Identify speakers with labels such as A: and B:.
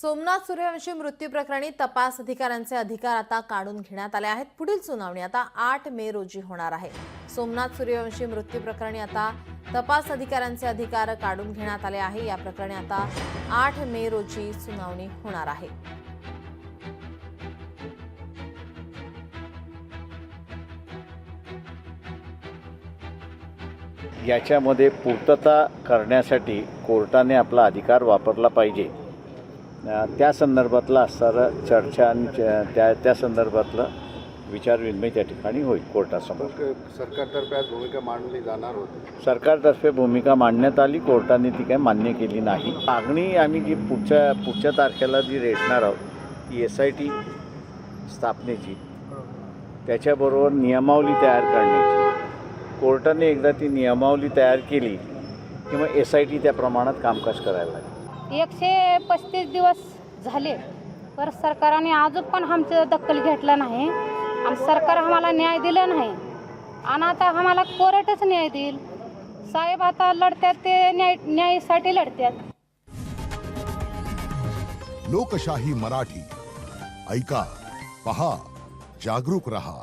A: सोमनाथ सूर्यवंशी मृत्यू प्रकरणी तपास अधिकाऱ्यांचे अधिकार आता काढून घेण्यात आले आहेत। पुढील सुनावणी आता 8 मे रोजी होणार आहे। सोमनाथ सूर्यवंशी मृत्यू प्रकरणी आता तपास अधिकाऱ्यांचे अधिकार काढून घेण्यात आले आहे। या प्रकरणी आता 8 मे रोजी सुनावणी होणार आहे।
B: याच्यामध्ये पूर्तता करण्यासाठी कोर्टाने आपला अधिकार वापरला पाहिजे। त्या संदर्भातला असणारा चर्चा आणि त्या संदर्भातला विचारविनिमय त्या ठिकाणी होईल कोर्टासमोर।
C: सरकारतर्फे आज भूमिका मांडली जाणार होती।
B: सरकारतर्फे भूमिका मांडण्यात आली, कोर्टाने ती काही मान्य केली नाही। मागणी आम्ही जी पुढच्या तारखेला जी रेटणार आहोत ती SIT स्थापनेची, त्याच्याबरोबर नियमावली तयार करण्याची। कोर्टाने एकदा ती नियमावली तयार केली की मग SIT त्या प्रमाणात कामकाज करायला लागेल।
D: 135 दिवस झाले पर सरकारने अजून पण आमचं दखल घेतला नाही आणि सरकार आम्हाला न्याय दिला नाही आणि आता आम्हाला कोर्टच न्याय देईल। साहेब आता लढतात, ते न्यायासाठी लढतात।
E: लोकशाही मराठी ऐका, पहा, जागरूक रहा।